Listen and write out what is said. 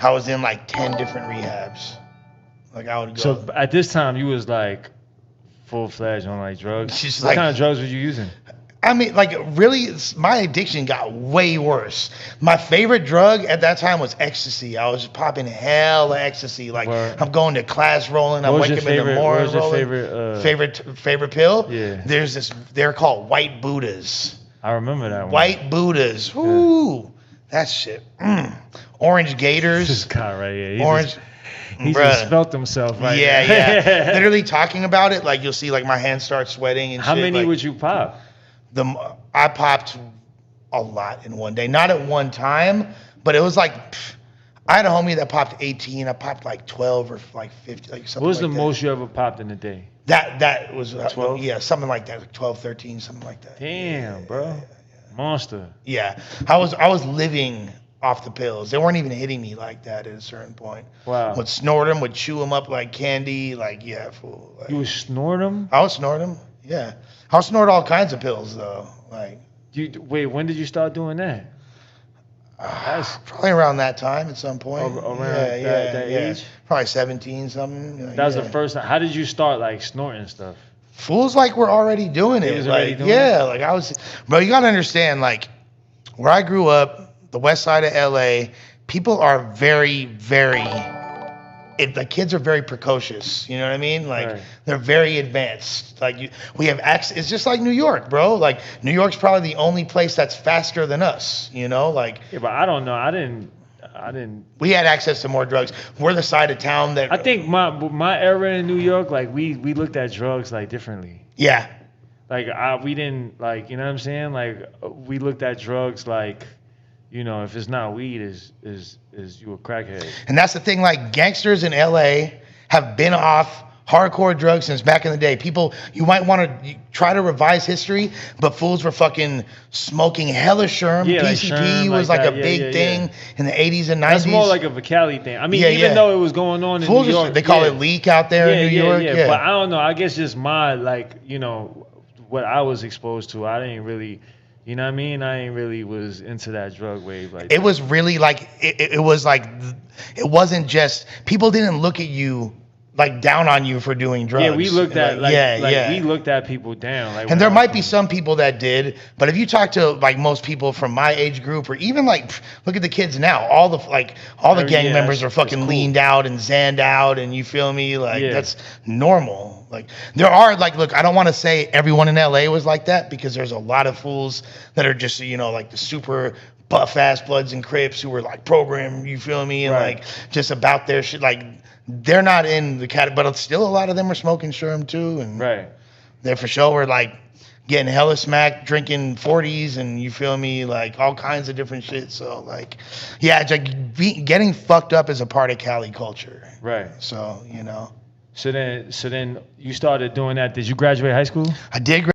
I was in like 10 different rehabs. Like I would go. So at this time, you was like full-fledged on like drugs. Just What like, kind of drugs were you using? I mean, like really, my addiction got way worse. My favorite drug at that time was ecstasy. I was just popping hell of ecstasy. Like Word. I'm going to class rolling. I'm What was waking your up in the favorite? morning What was your rolling. favorite? Favorite pill? Yeah. There's this. They're called white Buddhas. I remember that one. White Buddhas. Ooh, that shit. Orange Gators. This guy right here. Orange. He Bruh. just felt himself right Yeah, there. yeah. Literally talking about it, like you'll see, like my hands start sweating and How shit. many like, would you pop? I popped a lot in one day, not at one time, but it was like I had a homie that popped 18. I popped like 12 or like 50, like something. What was like the that. most you ever popped in a day? That was 12? Yeah, something like that, like 12, 13, something like that. Damn, bro. Monster. Yeah, I was living off the pills. They weren't even hitting me like that at a certain point. Wow. Would snort them, would chew them up like candy, like yeah, fool. Like, You would snort them? I would snort them. Yeah, I'll snort all kinds of pills though. Like, Wait, when did you start doing that? probably around that time at some point. Around that age? Probably 17 something. That was the first time. How did you start like snorting stuff? Fools like we're already doing it. was Like already doing yeah, like I was. Bro, you gotta understand, like where I grew up, the west side of LA, people are very, very. The kids are very precocious. You know what I mean? Like Right. they're very advanced. Like we have access. It's just like New York, bro. Like New York's probably the only place that's faster than us. You know, like Yeah, but I don't know. I didn't. we had access to more drugs. We're the side of town that. I think my era in New York, like we looked at drugs like differently. Yeah. Like we didn't like, you know what I'm saying? Like we looked at drugs like, you know, if it's not weed, is you a crackhead. And that's the thing, like gangsters in LA have been off hardcore drugs since back in the day. People, you might want to try to revise history, but fools were fucking smoking hella Sherm. Yeah, like PCP Sherm, was like like a that. big Yeah, thing in the 80s and 90s. That's more like a Cali thing. I mean, Yeah, even yeah. though it was going on in Fools New are- York. they call yeah. it leak out there in New York. Yeah. But I don't know. I guess just my, like, you know, what I was exposed to, I didn't really, you know what I mean? I ain't really was into that drug wave. Like It was really like, it was like, it wasn't just, people didn't look at you like down on you for doing drugs. Yeah, we looked at like, we looked at people down. Like, and there might be some people that did, but if you talk to like most people from my age group, or even like look at the kids now, all the gang Yeah, members are that's fucking cool. leaned out and zanned out, and you feel me? Like Yeah. that's normal. Like there are like, look, I don't want to say everyone in LA was like that because there's a lot of fools that are just like the super buff ass Bloods and Crips who were like programmed, you feel me, and Right. like just about their shit. Like they're not in the category, but still a lot of them are smoking Sherm too, and Right. they for sure were like getting hella smacked, drinking 40s, and you feel me, like all kinds of different shit. So like, yeah, it's like getting fucked up is a part of Cali culture. Right. So So then you started doing that. Did you graduate high school? I did.